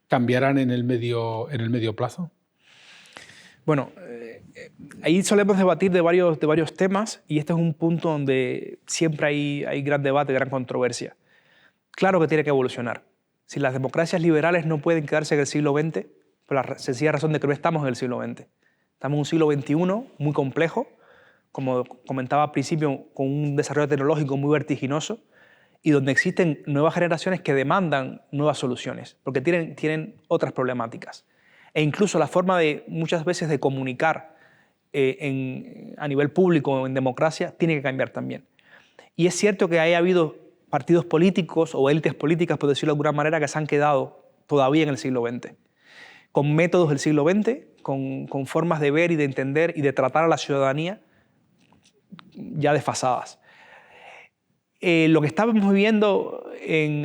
cambiarán en el medio plazo? Bueno, ahí solemos debatir de varios temas y este es un punto donde siempre hay gran debate, gran controversia. Claro que tiene que evolucionar. Si las democracias liberales no pueden quedarse en el siglo XX, por la sencilla razón de que no estamos en el siglo XX. Estamos en un siglo XXI muy complejo, como comentaba al principio, con un desarrollo tecnológico muy vertiginoso y donde existen nuevas generaciones que demandan nuevas soluciones, porque tienen otras problemáticas. E incluso la forma muchas veces de comunicar a nivel público en democracia tiene que cambiar también. Y es cierto que haya habido partidos políticos o élites políticas, por decirlo de alguna manera, que se han quedado todavía en el siglo XX, con métodos del siglo XX, con formas de ver y de entender y de tratar a la ciudadanía ya desfasadas. Lo que estamos viviendo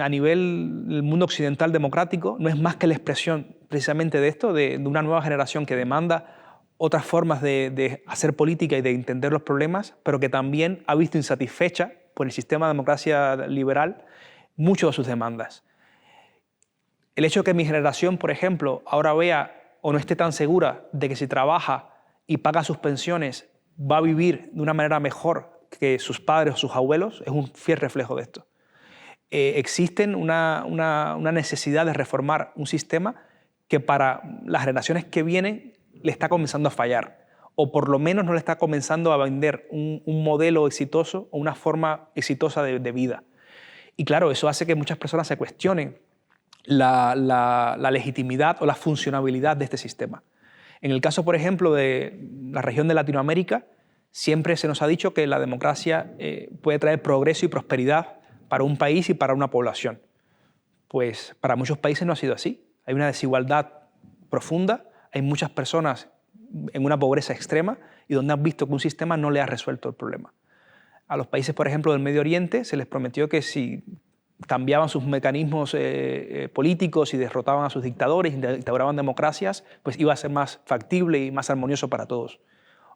a nivel del mundo occidental democrático no es más que la expresión precisamente de esto, de una nueva generación que demanda otras formas de hacer política y de entender los problemas, pero que también ha visto insatisfecha por el sistema de democracia liberal muchas de sus demandas. El hecho de que mi generación, por ejemplo, ahora vea o no esté tan segura de que si trabaja y paga sus pensiones va a vivir de una manera mejor que sus padres o sus abuelos, es un fiel reflejo de esto. Existe una necesidad de reformar un sistema que para las generaciones que vienen le está comenzando a fallar, o por lo menos no le está comenzando a vender un modelo exitoso o una forma exitosa de vida. Y claro, eso hace que muchas personas se cuestionen la legitimidad o la funcionabilidad de este sistema. En el caso, por ejemplo, de la región de Latinoamérica, siempre se nos ha dicho que la democracia puede traer progreso y prosperidad para un país y para una población. Pues para muchos países no ha sido así. Hay una desigualdad profunda, hay muchas personas en una pobreza extrema y donde han visto que un sistema no le ha resuelto el problema. A los países, por ejemplo, del Medio Oriente se les prometió que si cambiaban sus mecanismos políticos y derrotaban a sus dictadores, instauraban democracias, pues iba a ser más factible y más armonioso para todos.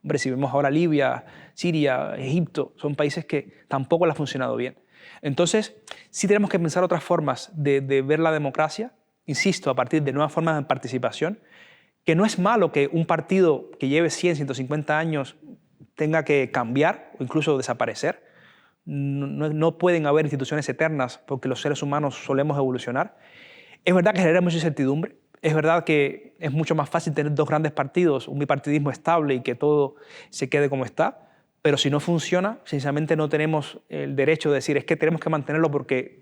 Hombre, si vemos ahora Libia, Siria, Egipto, son países que tampoco les ha funcionado bien. Entonces, sí tenemos que pensar otras formas de ver la democracia, insisto, a partir de nuevas formas de participación, que no es malo que un partido que lleve 100, 150 años tenga que cambiar o incluso desaparecer. No pueden haber instituciones eternas porque los seres humanos solemos evolucionar. Es verdad que genera mucha incertidumbre. Es verdad que es mucho más fácil tener dos grandes partidos, un bipartidismo estable y que todo se quede como está, pero si no funciona, sencillamente no tenemos el derecho de decir es que tenemos que mantenerlo porque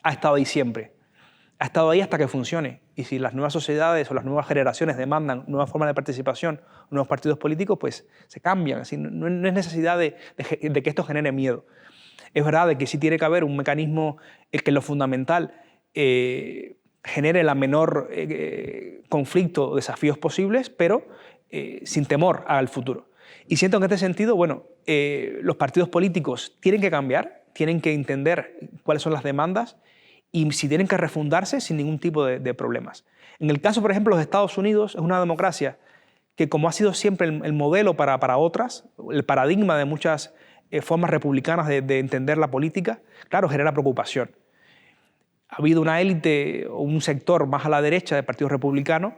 ha estado ahí siempre. Ha estado ahí hasta que funcione. Y si las nuevas sociedades o las nuevas generaciones demandan nuevas formas de participación, nuevos partidos políticos, pues se cambian. Así, no es necesidad de que esto genere miedo. Es verdad de que sí tiene que haber un mecanismo que en lo fundamental genere la menor conflicto o desafíos posibles, pero sin temor al futuro. Y siento que en este sentido, bueno, los partidos políticos tienen que cambiar, tienen que entender cuáles son las demandas y si tienen que refundarse sin ningún tipo de problemas. En el caso, por ejemplo, de los Estados Unidos, es una democracia que, como ha sido siempre el modelo para otras, el paradigma de muchas formas republicanas de entender la política, claro, genera preocupación. Ha habido una élite o un sector más a la derecha del Partido Republicano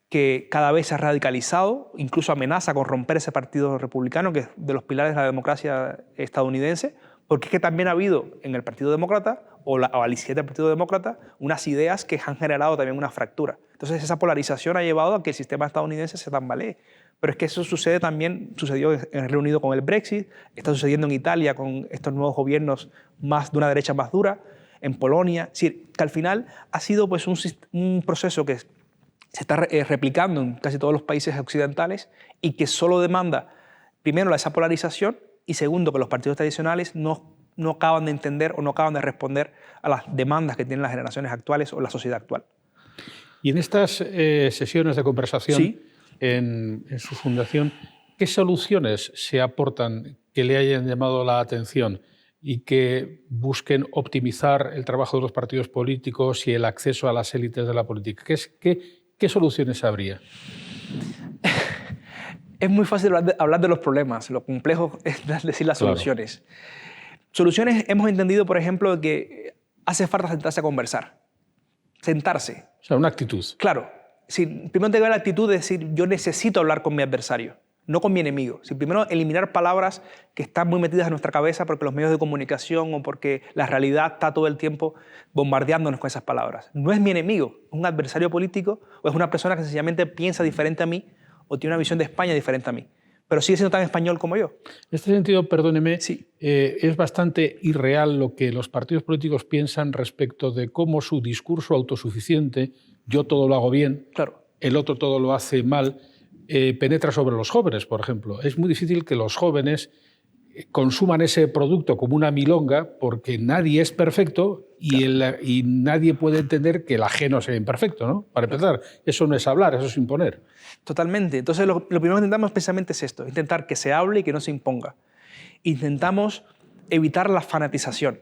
que cada vez se ha radicalizado, incluso amenaza con romper ese Partido Republicano, que es de los pilares de la democracia estadounidense, porque es que también ha habido en el Partido Demócrata o al izquierda del Partido Demócrata unas ideas que han generado también una fractura. Entonces esa polarización ha llevado a que el sistema estadounidense se tambalee. Pero es que eso sucedió en el Reino Unido con el Brexit, está sucediendo en Italia con estos nuevos gobiernos más de una derecha más dura, en Polonia. Es decir, que al final ha sido pues, un proceso que se está replicando en casi todos los países occidentales y que solo demanda, primero, esa polarización y segundo, que los partidos tradicionales no acaban de entender o no acaban de responder a las demandas que tienen las generaciones actuales o la sociedad actual. Y en estas sesiones de conversación, ¿sí? en su fundación, ¿qué soluciones se aportan que le hayan llamado la atención y que busquen optimizar el trabajo de los partidos políticos y el acceso a las élites de la política? ¿Qué soluciones habría? Es muy fácil hablar de los problemas, lo complejo es decir las soluciones. Soluciones hemos entendido, por ejemplo, que hace falta sentarse a conversar. Sentarse. O sea, una actitud. Claro. Si primero tengo la actitud de decir yo necesito hablar con mi adversario, no con mi enemigo. Si primero eliminar palabras que están muy metidas en nuestra cabeza porque los medios de comunicación o porque la realidad está todo el tiempo bombardeándonos con esas palabras. No es mi enemigo, es un adversario político o es una persona que sencillamente piensa diferente a mí o tiene una visión de España diferente a mí, pero sigue siendo tan español como yo. En este sentido, perdóneme, sí. Es bastante irreal lo que los partidos políticos piensan respecto de cómo su discurso autosuficiente, yo todo lo hago bien, claro, el otro todo lo hace mal, penetra sobre los jóvenes, por ejemplo. Es muy difícil que los jóvenes consuman ese producto como una milonga porque nadie es perfecto y nadie puede entender que el ajeno sea imperfecto, ¿no? Para empezar, eso no es hablar, eso es imponer. Totalmente. Entonces, lo primero que intentamos precisamente es esto, intentar que se hable y que no se imponga. Intentamos evitar la fanatización,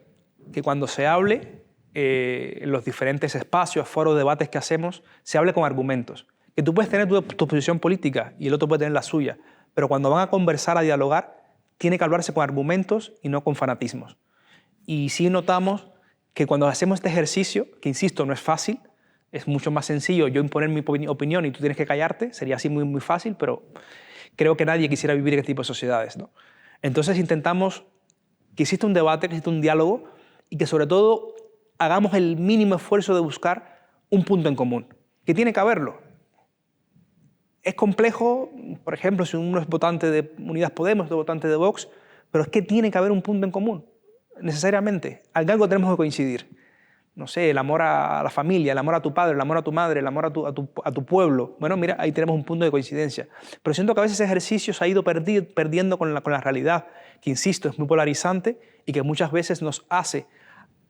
que cuando se hable en los diferentes espacios, foros, debates que hacemos, se hable con argumentos. Que tú puedes tener tu posición política y el otro puede tener la suya, pero cuando van a conversar, a dialogar, tiene que hablarse con argumentos y no con fanatismos. Y sí notamos que cuando hacemos este ejercicio, que insisto, no es fácil, es mucho más sencillo yo imponer mi opinión y tú tienes que callarte, sería así muy, muy fácil, pero creo que nadie quisiera vivir en este tipo de sociedades, ¿no? Entonces intentamos que exista un debate, que exista un diálogo y que sobre todo hagamos el mínimo esfuerzo de buscar un punto en común, que tiene que haberlo. Es complejo, por ejemplo, si uno es votante de Unidas Podemos, otro votante de Vox, pero es que tiene que haber un punto en común, necesariamente. Algo tenemos que coincidir. No sé, el amor a la familia, el amor a tu padre, el amor a tu madre, el amor a tu pueblo. Bueno, mira, ahí tenemos un punto de coincidencia. Pero siento que a veces ese ejercicio se ha ido perdiendo con la realidad, que insisto, es muy polarizante y que muchas veces nos hace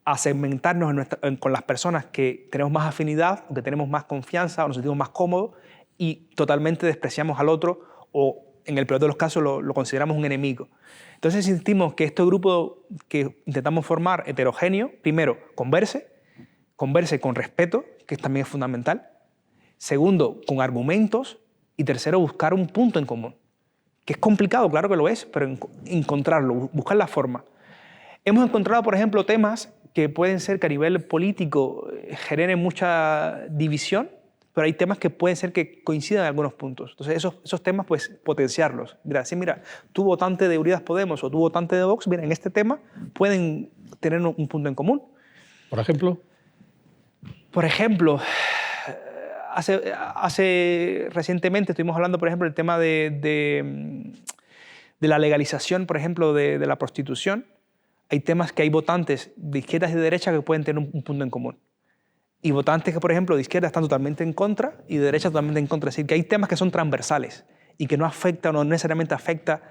a segmentarnos con las personas que tenemos más afinidad, o que tenemos más confianza, o nos sentimos más cómodos, y totalmente despreciamos al otro o en el peor de los casos lo consideramos un enemigo. Entonces sentimos que este grupo que intentamos formar heterogéneo, primero, converse con respeto, que también es fundamental. Segundo, con argumentos. Y tercero, buscar un punto en común. Que es complicado, claro que lo es, pero encontrarlo, buscar la forma. Hemos encontrado, por ejemplo, temas que pueden ser que a nivel político generen mucha división, pero hay temas que pueden ser que coincidan en algunos puntos. Entonces, esos temas, pues, potenciarlos. Mira, tú votante de Unidas Podemos o tú votante de Vox, mira, en este tema pueden tener un punto en común. ¿Por ejemplo? Por ejemplo, recientemente estuvimos hablando, por ejemplo, del tema de la legalización, por ejemplo, de la prostitución. Hay temas que hay votantes de izquierdas y de derechas que pueden tener un punto en común. Y votantes que, por ejemplo, de izquierda están totalmente en contra y de derecha totalmente en contra. Es decir, que hay temas que son transversales y que no afectan o no necesariamente afecta.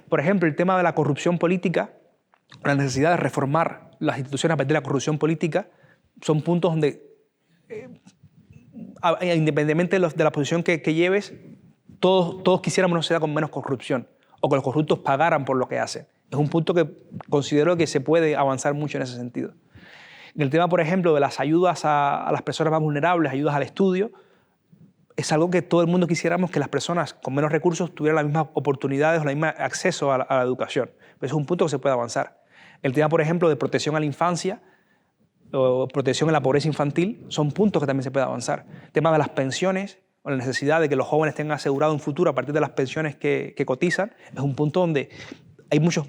Por ejemplo, el tema de la corrupción política, la necesidad de reformar las instituciones a partir de la corrupción política, son puntos donde, independientemente de la posición que lleves, todos quisiéramos una sociedad con menos corrupción o que los corruptos pagaran por lo que hacen. Es un punto que considero que se puede avanzar mucho en ese sentido. En el tema, por ejemplo, de las ayudas a las personas más vulnerables, ayudas al estudio, es algo que todo el mundo quisiéramos que las personas con menos recursos tuvieran las mismas oportunidades o el mismo acceso a la educación. Pero es un punto que se puede avanzar. El tema, por ejemplo, de protección a la infancia o protección en la pobreza infantil son puntos que también se puede avanzar. El tema de las pensiones o la necesidad de que los jóvenes tengan asegurado un futuro a partir de las pensiones que cotizan es un punto donde hay muchos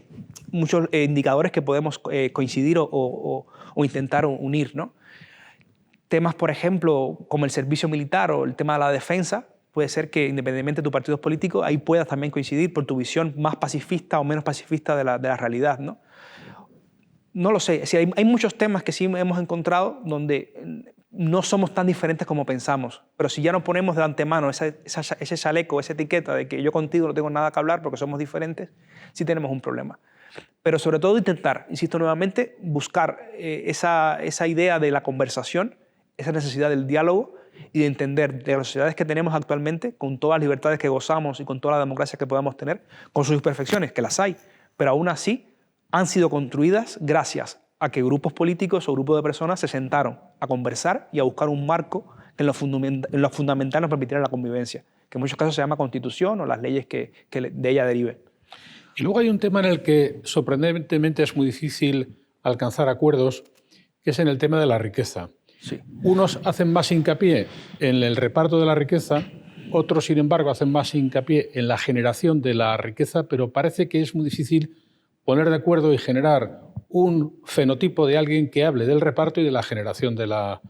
indicadores que podemos coincidir o intentar unir, ¿no? Temas, por ejemplo, como el servicio militar o el tema de la defensa, puede ser que independientemente de tus partidos políticos, ahí puedas también coincidir por tu visión más pacifista o menos pacifista de la realidad, ¿no? No lo sé, hay muchos temas que sí hemos encontrado donde no somos tan diferentes como pensamos, pero si ya nos ponemos de antemano ese chaleco, esa etiqueta de que yo contigo no tengo nada que hablar porque somos diferentes, sí tenemos un problema. Pero sobre todo intentar, insisto nuevamente, buscar esa idea de la conversación, esa necesidad del diálogo y de entender de las sociedades que tenemos actualmente, con todas las libertades que gozamos y con toda la democracia que podamos tener, con sus imperfecciones, que las hay, pero aún así han sido construidas gracias a que grupos políticos o grupos de personas se sentaron a conversar y a buscar un marco que en lo fundamental nos permitiera la convivencia, que en muchos casos se llama Constitución o las leyes que de ella deriven. Y luego hay un tema en el que sorprendentemente es muy difícil alcanzar acuerdos, que es en el tema de la riqueza. Sí. Unos hacen más hincapié en el reparto de la riqueza, otros, sin embargo, hacen más hincapié en la generación de la riqueza, pero parece que es muy difícil poner de acuerdo y generar un fenotipo de alguien que hable del reparto y de la generación de la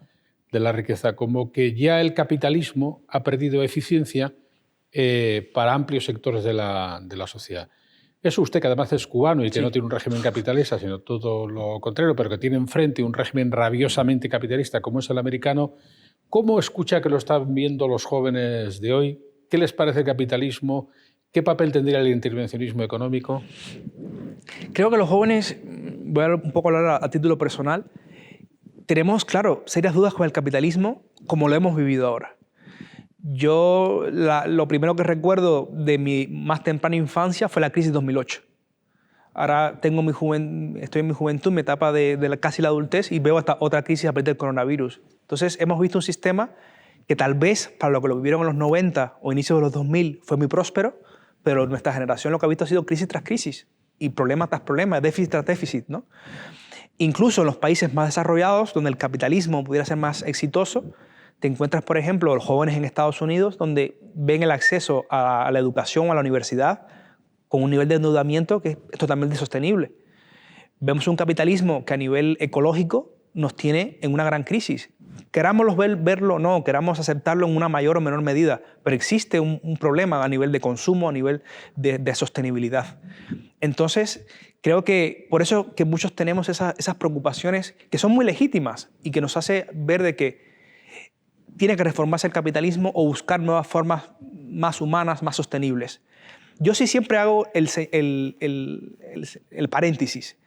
riqueza, como que ya el capitalismo ha perdido eficiencia para amplios sectores de la sociedad. Eso usted, que además es cubano y que no tiene un régimen capitalista, sino todo lo contrario, pero que tiene enfrente un régimen rabiosamente capitalista como es el americano, ¿cómo escucha que lo están viendo los jóvenes de hoy? ¿Qué les parece el capitalismo? ¿Qué papel tendría el intervencionismo económico? Creo que los jóvenes, voy a un poco hablar a título personal, tenemos, claro, serias dudas con el capitalismo como lo hemos vivido ahora. Yo lo primero que recuerdo de mi más temprana infancia fue la crisis 2008. Ahora estoy en mi juventud, mi etapa de casi la adultez, y veo hasta otra crisis a partir del coronavirus. Entonces hemos visto un sistema que tal vez para lo que lo vivieron en los 90 o inicios de los 2000 fue muy próspero, pero nuestra generación lo que ha visto ha sido crisis tras crisis y problema tras problema, déficit tras déficit, ¿no? Incluso en los países más desarrollados, donde el capitalismo pudiera ser más exitoso, te encuentras, por ejemplo, los jóvenes en Estados Unidos, donde ven el acceso a la educación o a la universidad con un nivel de endeudamiento que es totalmente insostenible. Vemos un capitalismo que a nivel ecológico nos tiene en una gran crisis. Queramos verlo o no, queramos aceptarlo en una mayor o menor medida, pero existe un problema a nivel de consumo, a nivel de sostenibilidad. Entonces, creo que por eso que muchos tenemos esas preocupaciones que son muy legítimas y que nos hace ver de que tiene que reformarse el capitalismo o buscar nuevas formas más humanas, más sostenibles. Yo sí siempre hago el paréntesis.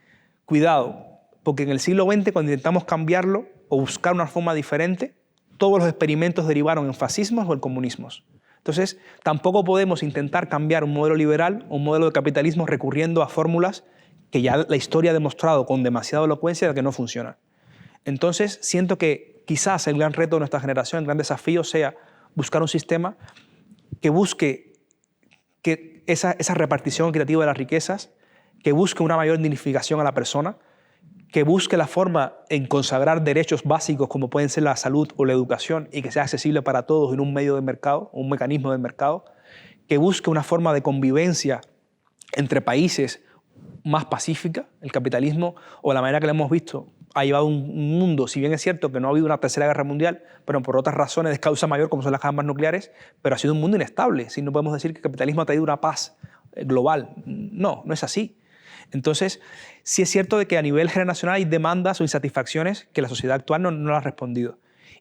Cuidado, porque en el siglo XX, cuando intentamos cambiarlo o buscar una forma diferente, todos los experimentos derivaron en fascismos o en comunismos. Entonces, tampoco podemos intentar cambiar un modelo liberal o un modelo de capitalismo recurriendo a fórmulas que ya la historia ha demostrado con demasiada elocuencia de que no funcionan. Entonces, siento que quizás el gran reto de nuestra generación, el gran desafío sea buscar un sistema que busque que esa repartición equitativa de las riquezas, que busque una mayor dignificación a la persona, que busque la forma en consagrar derechos básicos como pueden ser la salud o la educación y que sea accesible para todos en un medio de mercado, un mecanismo de mercado, que busque una forma de convivencia entre países más pacífica. El capitalismo, o la manera que lo hemos visto, ha llevado un mundo, si bien es cierto que no ha habido una tercera guerra mundial, pero por otras razones de causa mayor como son las armas nucleares, pero ha sido un mundo inestable. Si no podemos decir que el capitalismo ha traído una paz global. No, no es así. Entonces, sí es cierto de que a nivel generacional hay demandas o insatisfacciones que la sociedad actual no ha respondido.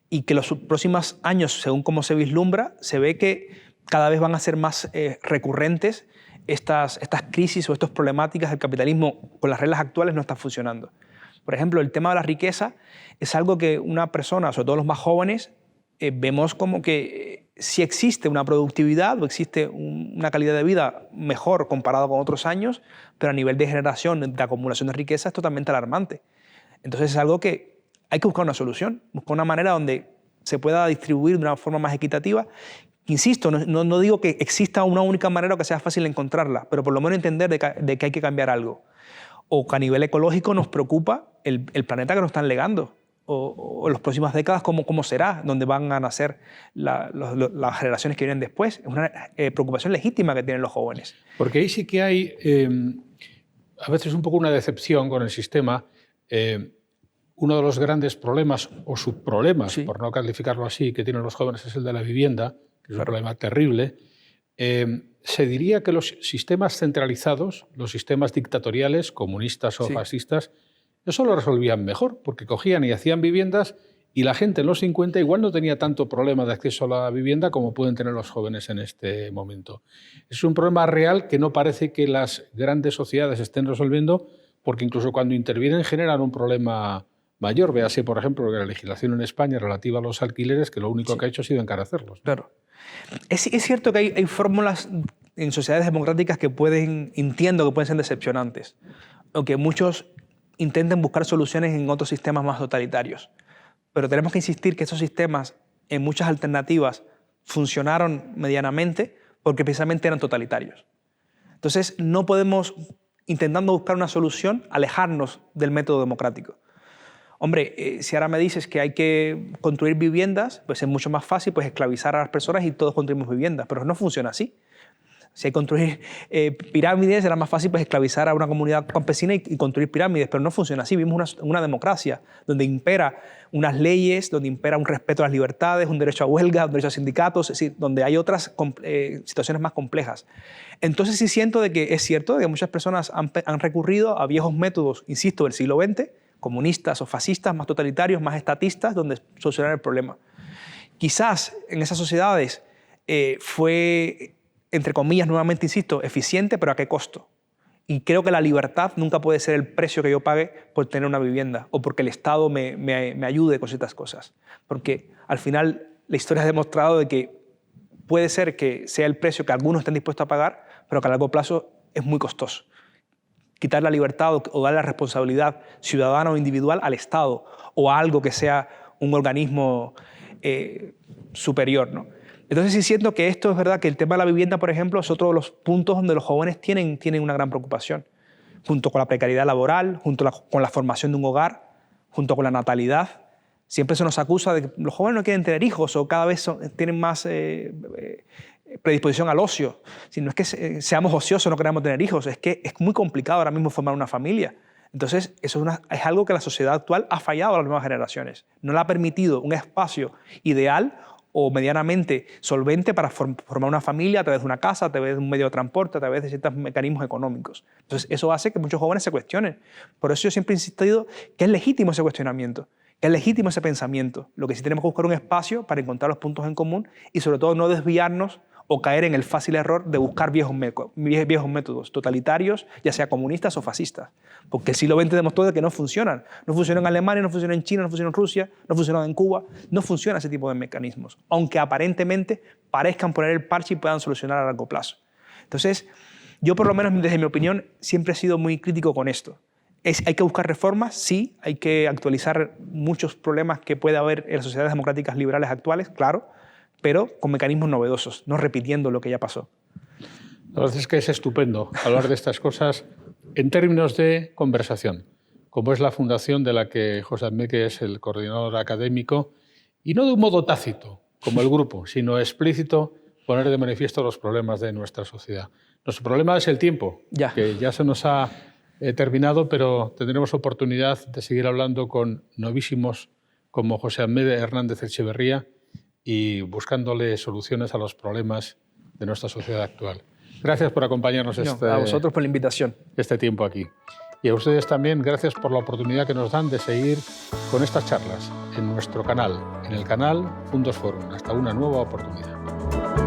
Y que los próximos años, según cómo se vislumbra, se ve que cada vez van a ser más recurrentes estas crisis o estas problemáticas del capitalismo con las reglas actuales no están funcionando. Por ejemplo, el tema de la riqueza es algo que una persona, sobre todo los más jóvenes, vemos como que si existe una productividad o existe una calidad de vida mejor comparado con otros años, pero a nivel de generación, de acumulación de riqueza es totalmente alarmante. Entonces es algo que hay que buscar una solución, buscar una manera donde se pueda distribuir de una forma más equitativa. Insisto, no digo que exista una única manera o que sea fácil encontrarla, pero por lo menos entender de que hay que cambiar algo. O que a nivel ecológico nos preocupa el planeta que nos están legando. O en las próximas décadas, ¿cómo será? ¿Dónde van a nacer las generaciones que vienen después? Es una preocupación legítima que tienen los jóvenes. Porque ahí sí que hay a veces un poco una decepción con el sistema. Uno de los grandes problemas o subproblemas, sí, por no calificarlo así, que tienen los jóvenes es el de la vivienda, que es un problema terrible. Se diría que los sistemas centralizados, los sistemas dictatoriales, comunistas o fascistas, eso lo resolvían mejor, porque cogían y hacían viviendas y la gente en los 50 igual no tenía tanto problema de acceso a la vivienda como pueden tener los jóvenes en este momento. Es un problema real que no parece que las grandes sociedades estén resolviendo, porque incluso cuando intervienen generan un problema mayor. Véase, por ejemplo, la legislación en España relativa a los alquileres, que lo único que ha hecho ha sido encarecerlos. Claro. Es cierto que hay fórmulas en sociedades democráticas que entiendo que pueden ser decepcionantes, o que muchos intenten buscar soluciones en otros sistemas más totalitarios. Pero tenemos que insistir que esos sistemas, en muchas alternativas, funcionaron medianamente porque precisamente eran totalitarios. Entonces, no podemos, intentando buscar una solución, alejarnos del método democrático. Hombre, si ahora me dices que hay que construir viviendas, pues es mucho más fácil pues, esclavizar a las personas y todos construimos viviendas, pero no funciona así. Si hay que construir pirámides, era más fácil pues, esclavizar a una comunidad campesina y construir pirámides, pero no funciona así. Vivimos una democracia donde impera unas leyes, donde impera un respeto a las libertades, un derecho a huelga, un derecho a sindicatos, es decir, donde hay otras situaciones más complejas. Entonces sí siento de que es cierto de que muchas personas han recurrido a viejos métodos, insisto, del siglo XX, comunistas o fascistas, más totalitarios, más estatistas, donde solucionar el problema. Quizás en esas sociedades fue, entre comillas, nuevamente insisto, eficiente, pero ¿a qué costo? Y creo que la libertad nunca puede ser el precio que yo pague por tener una vivienda o porque el Estado me ayude con ciertas cosas. Porque al final la historia ha demostrado de que puede ser que sea el precio que algunos estén dispuestos a pagar, pero que a largo plazo es muy costoso. Quitar la libertad o dar la responsabilidad ciudadana o individual al Estado o a algo que sea un organismo superior, ¿no? Entonces sí siento que esto es verdad, que el tema de la vivienda, por ejemplo, es otro de los puntos donde los jóvenes tienen una gran preocupación, junto con la precariedad laboral, junto con la formación de un hogar, junto con la natalidad. Siempre se nos acusa de que los jóvenes no quieren tener hijos o cada vez tienen más predisposición al ocio. Si no es que seamos ociosos, no queramos tener hijos, es que es muy complicado ahora mismo formar una familia. Entonces, eso es algo que la sociedad actual ha fallado a las nuevas generaciones. No le ha permitido un espacio ideal o medianamente solvente para formar una familia a través de una casa, a través de un medio de transporte, a través de ciertos mecanismos económicos. Entonces, eso hace que muchos jóvenes se cuestionen. Por eso yo siempre he insistido que es legítimo ese cuestionamiento, que es legítimo ese pensamiento. Lo que sí tenemos que buscar un espacio para encontrar los puntos en común y sobre todo no desviarnos o caer en el fácil error de buscar viejos métodos totalitarios, ya sea comunistas o fascistas. Porque el siglo XX demostró de que no funcionan. No funcionan en Alemania, no funcionan en China, no funcionan en Rusia, no funcionan en Cuba. No funciona ese tipo de mecanismos. Aunque aparentemente parezcan poner el parche y puedan solucionar a largo plazo. Entonces, yo por lo menos desde mi opinión siempre he sido muy crítico con esto. Hay que buscar reformas, sí, hay que actualizar muchos problemas que puede haber en las sociedades democráticas liberales actuales, claro, pero con mecanismos novedosos, no repitiendo lo que ya pasó. La verdad es que es estupendo hablar de estas cosas en términos de conversación, como es la fundación de la que José Admeque es el coordinador académico, y no de un modo tácito, como el grupo, sino explícito, poner de manifiesto los problemas de nuestra sociedad. Nuestro problema es el tiempo, que ya se nos ha terminado, pero tendremos oportunidad de seguir hablando con novísimos como José Admeque Hernández Echeverría y buscándole soluciones a los problemas de nuestra sociedad actual. Gracias por acompañarnos a vosotros por la invitación. Este tiempo aquí. Y a ustedes también, gracias por la oportunidad que nos dan de seguir con estas charlas en nuestro canal, en el canal Fundos Forum. Hasta una nueva oportunidad.